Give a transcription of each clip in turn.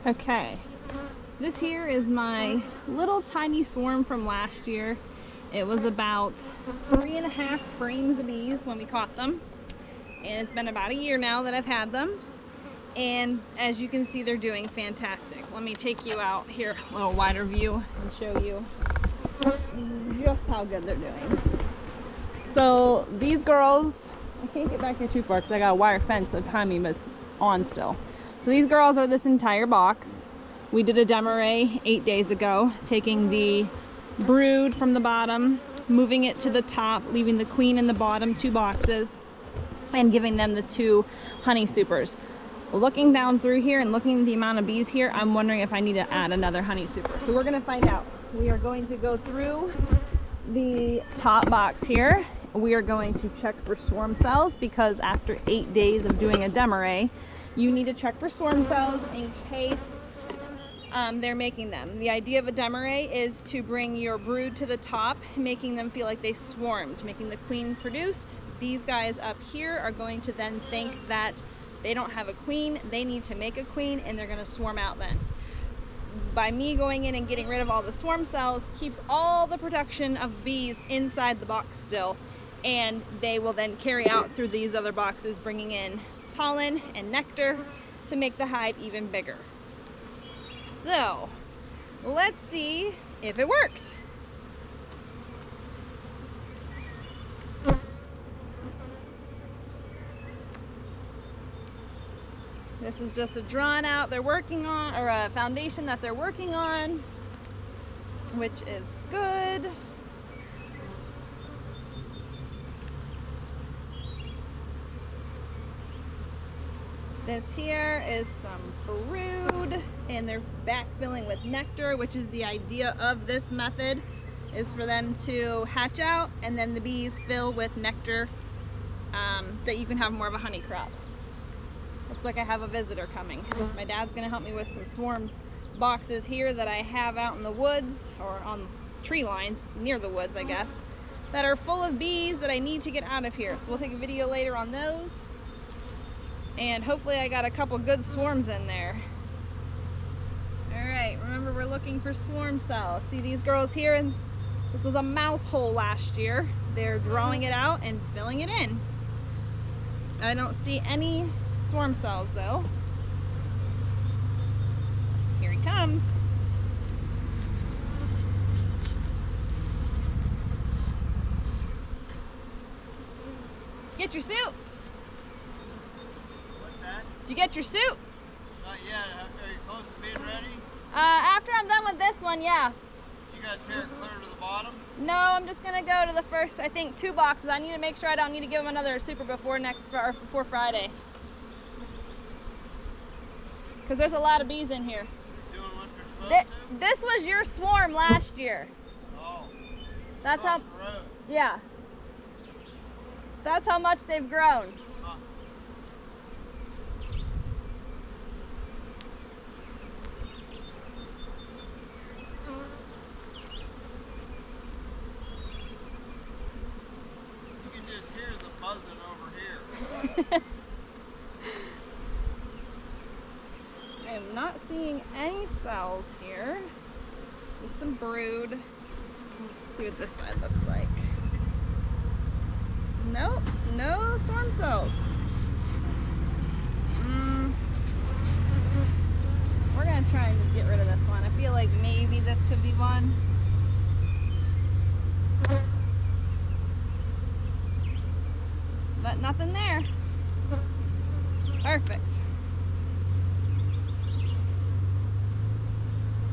Okay, this here is my little tiny swarm from last year. It was about 3.5 frames of bees when we caught them, and it's been about a year now that I've had them, and as you can see, they're doing fantastic. Let me take you out here, a little wider view, and show you just how good they're doing. So these girls, I can't get back here too far because I got a wire fence behind me, but it's on still. So these girls are this entire box. We did a demarree 8 days ago, taking the brood from the bottom, moving it to the top, leaving the queen in the bottom 2 boxes, and giving them the 2 honey supers. Looking down through here and looking at the amount of bees here, I'm wondering if I need to add another honey super. So we're gonna find out. We are going to go through the top box here. We are going to check for swarm cells because after 8 days of doing a demarree, you need to check for swarm cells in case they're making them. The idea of a demarree is to bring your brood to the top, making them feel like they swarmed, making the queen produce. These guys up here are going to then think that they don't have a queen, they need to make a queen, and they're gonna swarm out then. By me going in and getting rid of all the swarm cells, keeps all the production of bees inside the box still, and they will then carry out through these other boxes, bringing in pollen and nectar to make the hive even bigger. So let's see if it worked. This is just a drawn out they're working on, or a foundation that they're working on, which is good. This here is some brood, and they're backfilling with nectar, which is the idea of this method, is for them to hatch out and then the bees fill with nectar, that you can have more of a honey crop. Looks like I have a visitor coming. My dad's gonna help me with some swarm boxes here that I have out in the woods, or on tree lines near the woods, I guess, that are full of bees that I need to get out of here. So we'll take a video later on those. And hopefully I got a couple good swarms in there. All right, remember we're looking for swarm cells. See these girls here? And this was a mouse hole last year. They're drawing it out and filling it in. I don't see any swarm cells though. Here he comes. Get your suit. What's that? Did you get your suit? Not yet. Are you close to being ready? After I'm done with this one, yeah. You got to tear it clear to the bottom? No, I'm just gonna go to the first, I think, 2 boxes. I need to make sure I don't need to give them another super before before Friday. Because there's a lot of bees in here. Doing what they're supposed to? This was your swarm last year. Oh. That's how, The road. yeah. That's how much they've grown. Huh. You can just hear the buzzing over here. I am not seeing any cells here. Just some brood. Let's see what this side looks like. Nope, no swarm cells. We're gonna try and just get rid of this one. I feel like maybe this could be one. But nothing there. Perfect.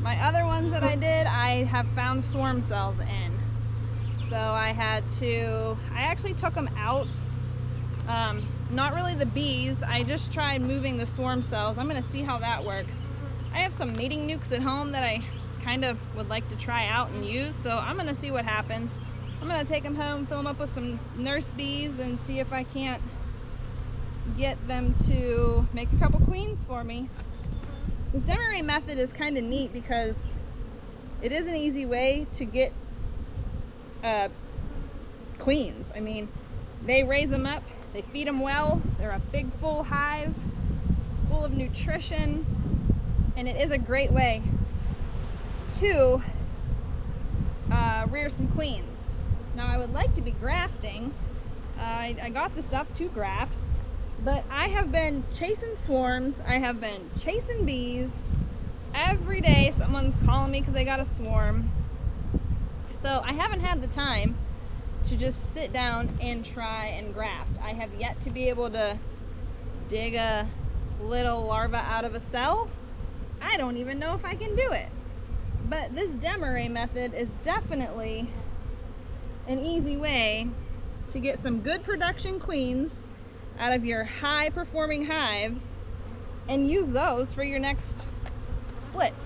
My other ones that I did, I have found swarm cells in. So I actually took them out. Not really the bees, I just tried moving the swarm cells. I'm gonna see how that works. I have some mating nukes at home that I kind of would like to try out and use, so I'm gonna see what happens. I'm gonna take them home, fill them up with some nurse bees, and see if I can't get them to make a couple queens for me. This demarree method is kind of neat because it is an easy way to get queens. I mean, they raise them up, they feed them well, they're a big full hive full of nutrition, and it is a great way to rear some queens. Now I would like to be grafting. I got the stuff to graft, but I have been chasing swarms. I have been chasing bees. Every day someone's calling me because they got a swarm. So I haven't had the time to just sit down and try and graft. I have yet to be able to dig a little larva out of a cell. I don't even know if I can do it. But this demarray method is definitely an easy way to get some good production queens out of your high performing hives and use those for your next splits.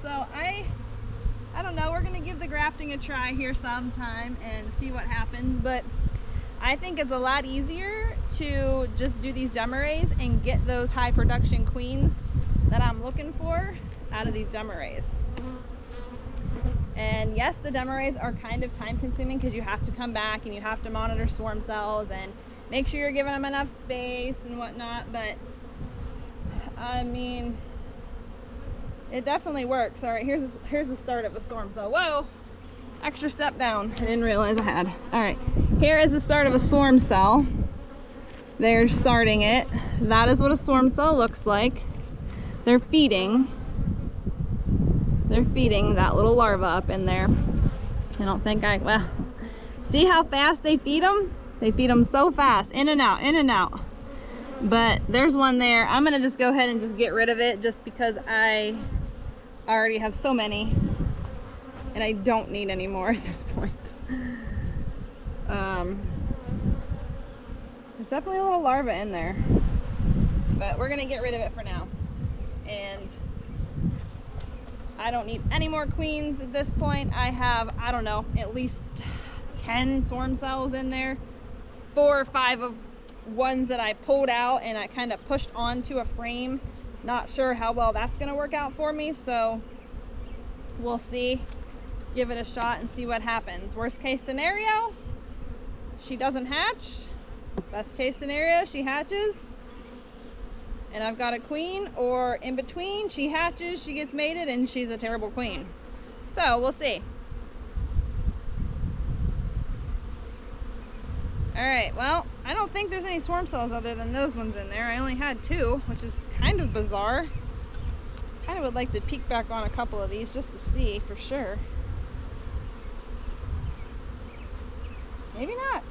So I don't know, we're gonna give the grafting a try here sometime and see what happens, but I think it's a lot easier to just do these demarays and get those high production queens that I'm looking for out of these demarays. And yes, the demarays are kind of time consuming because you have to come back and you have to monitor swarm cells and make sure you're giving them enough space and whatnot, but I mean, it definitely works. All right, here's the start of a swarm cell. Whoa, extra step down. I didn't realize I had. All right, here is the start of a swarm cell. They're starting it. That is what a swarm cell looks like. They're feeding that little larva up in there. I don't think well, see how fast they feed them? They feed them so fast, in and out, in and out. But there's one there. I'm gonna just go ahead and just get rid of it just because I already have so many and I don't need any more at this point. There's definitely a little larva in there, but we're gonna get rid of it for now. And I don't need any more queens at this point. I have, I don't know, at least 10 swarm cells in there. 4 or 5 of ones that I pulled out and I kind of pushed onto a frame. Not sure how well that's gonna work out for me, so we'll see. Give it a shot and see what happens. Worst case scenario, she doesn't hatch. Best case scenario, she hatches and I've got a queen, or in between, she hatches, she gets mated, and she's a terrible queen. So we'll see. All right, well, I don't think there's any swarm cells other than those ones in there. I only had 2, which is kind of bizarre. Kind of would like to peek back on a couple of these just to see for sure. Maybe not.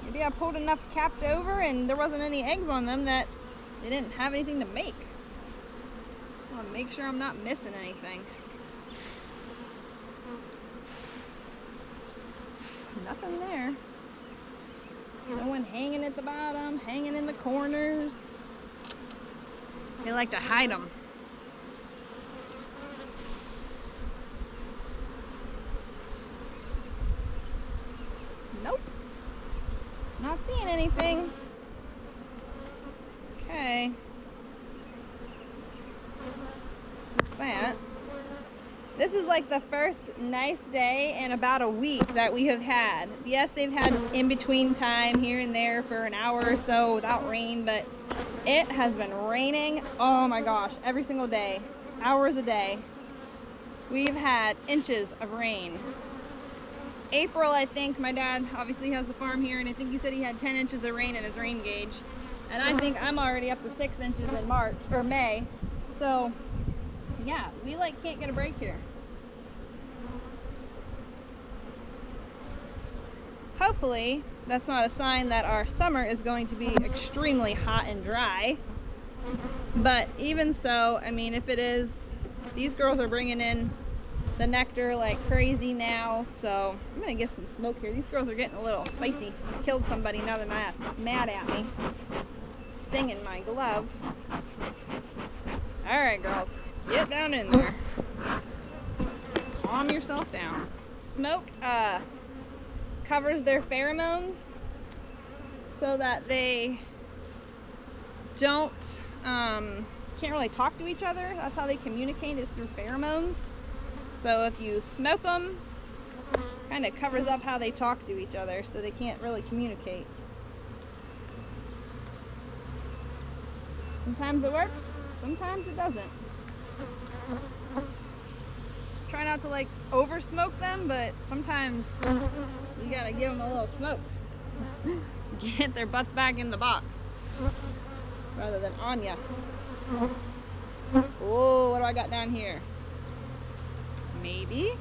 Maybe I pulled enough capped over and there wasn't any eggs on them that they didn't have anything to make. Just want to make sure I'm not missing anything. Nothing there. No one hanging at the bottom, hanging in the corners. They like to hide them. Nope. Not seeing anything. Okay. What's that? This is like the first nice day in about a week that we have had. Yes, they've had in-between time here and there for an hour or so without rain, but it has been raining, oh my gosh, every single day, hours a day. We've had inches of rain. April, I think, my dad obviously has the farm here, and I think he said he had 10 inches of rain in his rain gauge. And I think I'm already up to 6 inches in March, or May. So, yeah, we like can't get a break here. Hopefully, that's not a sign that our summer is going to be extremely hot and dry. But even so, I mean, if it is, these girls are bringing in the nectar like crazy now, so I'm gonna get some smoke here. These girls are getting a little spicy. I killed somebody, now they're mad at me. Stinging my glove. Alright girls, get down in there. Calm yourself down. Smoke covers their pheromones so that they don't can't really talk to each other. That's how they communicate, is through pheromones. So if you smoke them, kind of covers up how they talk to each other, so they can't really communicate. Sometimes it works, sometimes it doesn't. Try not to like over smoke them, but sometimes you gotta give them a little smoke. Get their butts back in the box rather than on ya. Oh, what do I got down here? Maybe.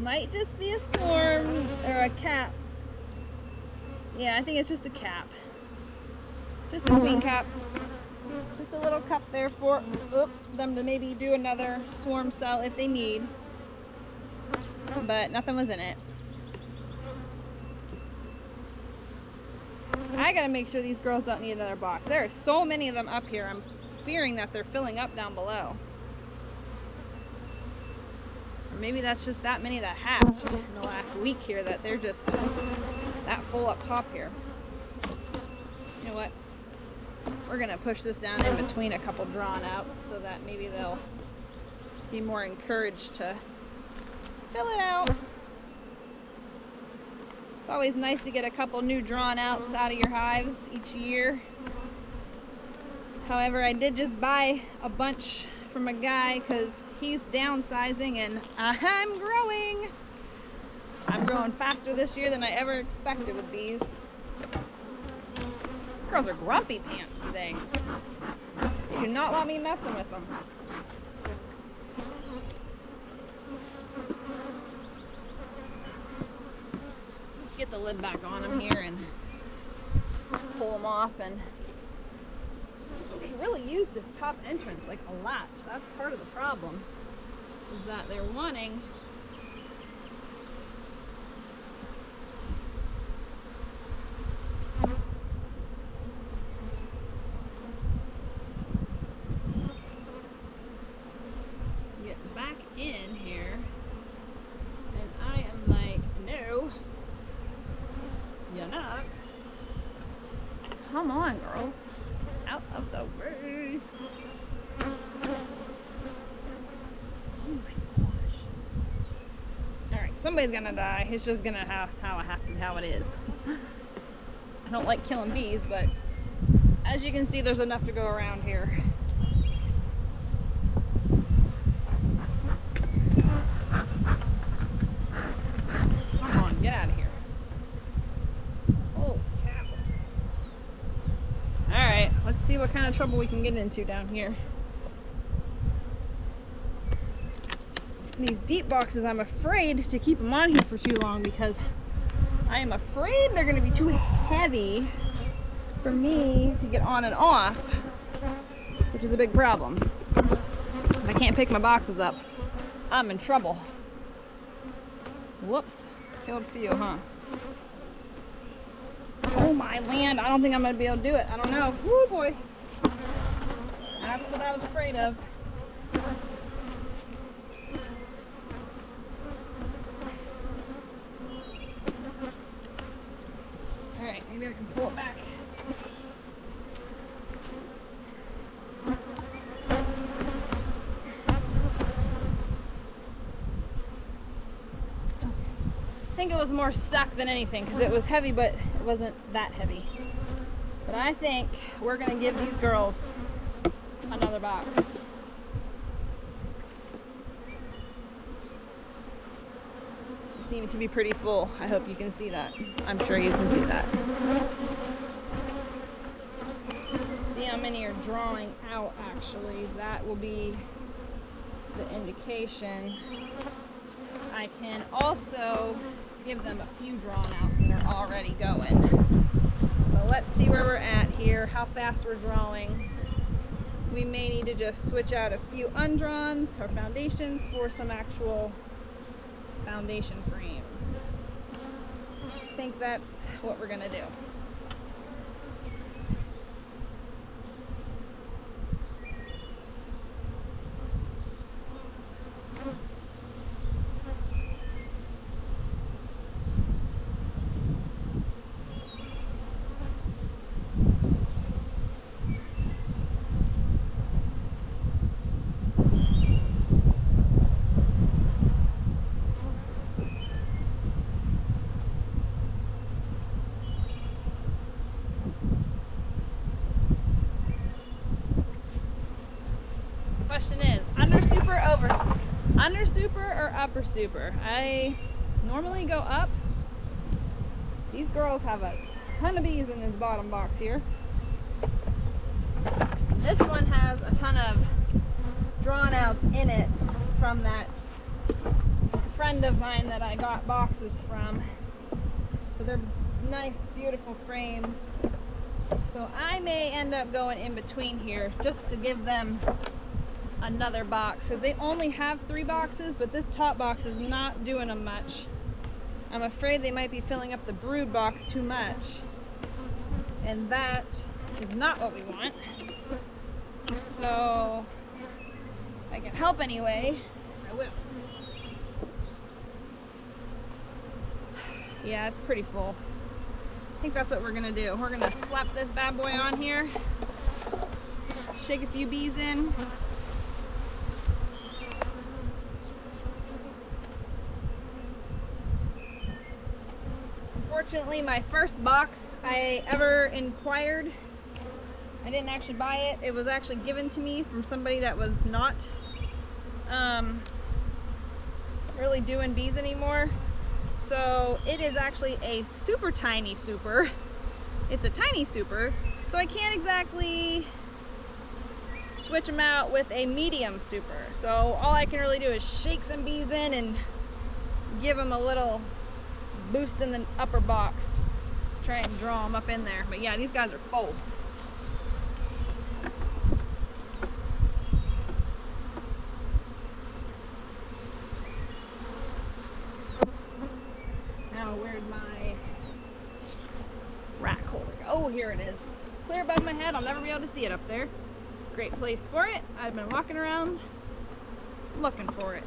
Might just be a swarm or a cap. Yeah, I think it's just a cap. Just a queen cap. Just a little cup there for them to maybe do another swarm cell if they need. But nothing was in it. I gotta make sure these girls don't need another box. There are so many of them up here. I'm fearing that they're filling up down below. Or maybe that's just that many that hatched in the last week here, that they're just that full up top here. You know what? We're gonna push this down in between a couple drawn outs so that maybe they'll be more encouraged to fill it out. It's always nice to get a couple new drawn outs out of your hives each year. However, I did just buy a bunch from a guy because he's downsizing and I'm growing. I'm growing faster this year than I ever expected with these. These girls are grumpy pants today. They do not want me messing with them. Let's get the lid back on them here and pull them off. And they really use this top entrance like a lot. That's part of the problem, is that they're wanting get back in here, and I am like, no, you're not. Come on, girls. Out of the way. Oh my gosh. Alright, somebody's gonna die. It's just gonna have how it is. I don't like killing bees, but as you can see, there's enough to go around here. Come on, get out of here. Alright, let's see what kind of trouble we can get into down here. These deep boxes, I'm afraid to keep them on here for too long because I am afraid they're going to be too heavy for me to get on and off, which is a big problem. If I can't pick my boxes up, I'm in trouble. Whoops, killed a few, huh? Oh my land, I don't think I'm going to be able to do it. I don't know. Woo boy. That's what I was afraid of. Alright, maybe I can pull it back. I think it was more stuck than anything because it was heavy, but it wasn't that heavy. But I think we're going to give these girls another box. They seem to be pretty full. I hope you can see that. I'm sure you can see that. See how many are drawing out actually. That will be the indication. I can also give them a few drawn outs that are already going. So let's see where we're at here, how fast we're drawing. We may need to just switch out a few undrawns or foundations for some actual foundation frames. I think that's what we're gonna do. question is, under super or upper super? I normally go up. These girls have a ton of bees in this bottom box here. This one has a ton of drawn outs in it from that friend of mine that I got boxes from. So they're nice, beautiful frames. So I may end up going in between here just to give them another box, because they only have 3 boxes, but this top box is not doing them much. I'm afraid they might be filling up the brood box too much, and that is not what we want. So if I can help anyway, I will. Yeah, it's pretty full. I think that's what we're gonna do. We're gonna slap this bad boy on here, shake a few bees in. Unfortunately, my first box I ever inquired, I didn't actually buy it. It was actually given to me from somebody that was not really doing bees anymore. So it is actually a super tiny super. It's a tiny super, so I can't exactly switch them out with a medium super. So all I can really do is shake some bees in and give them a little boost in the upper box. Try and draw them up in there. But yeah, these guys are full. Now where'd my rack holder go? Oh, here it is. Clear above my head. I'll never be able to see it up there. Great place for it. I've been walking around looking for it.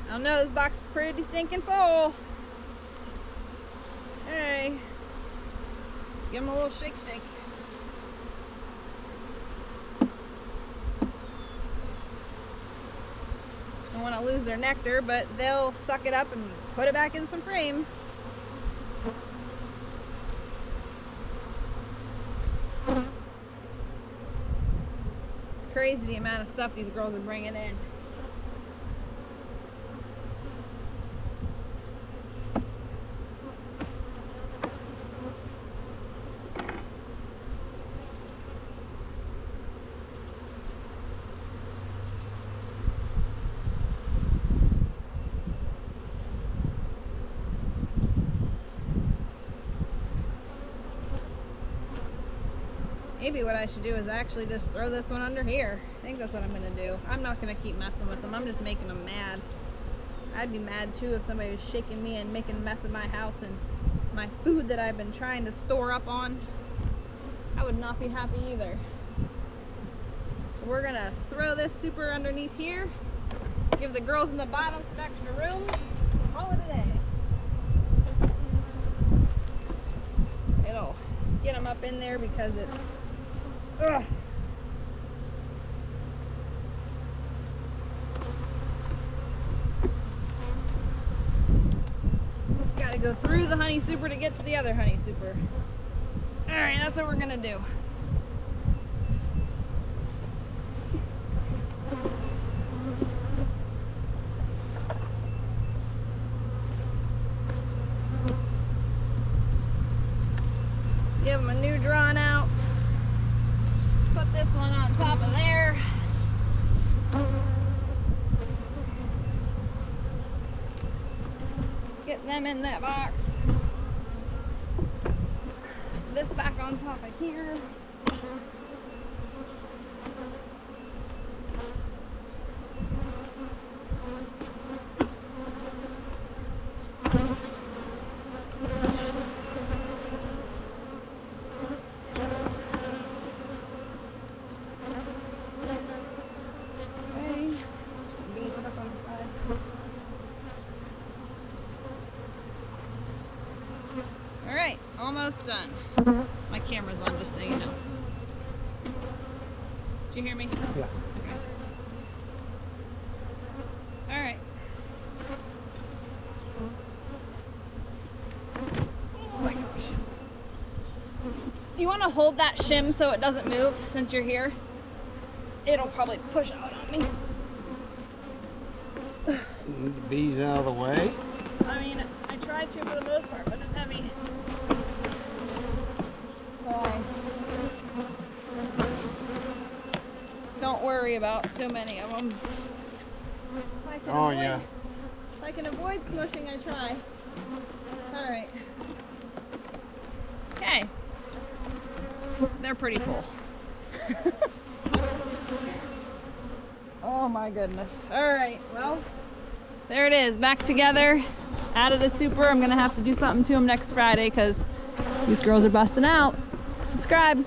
I don't know, this box is pretty stinking full. Hey, let's give them a little shake. Don't want to lose their nectar, but they'll suck it up and put it back in some frames. It's crazy the amount of stuff these girls are bringing in. Maybe what I should do is actually just throw this one under here. I think that's what I'm gonna do. I'm not gonna keep messing with them. I'm just making them mad. I'd be mad too if somebody was shaking me and making a mess of my house and my food that I've been trying to store up on. I would not be happy either. So we're gonna throw this super underneath here, give the girls in the bottom some extra room, call it a day. It'll get them up in there because it's ugh. Gotta go through the honey super to get to the other honey super. Alright, that's what we're gonna do. Give them a new drawn out. Put this one on top of there. Get them in that box. This back on top of here. Alright, almost done. My camera's on, just so you know. Did you hear me? Yeah. Okay. Alright. Oh my gosh. You want to hold that shim so it doesn't move since you're here? it'll probably push out on me. The bees out of the way. I mean, I tried to for the most part, but it's heavy. Why? Don't worry about so many of them. Oh yeah. If I can avoid smushing, I try. All right. Okay. They're pretty full. Oh my goodness. All right, well, there it is, back together. Added a super. I'm gonna have to do something to them next Friday because these girls are busting out. Subscribe.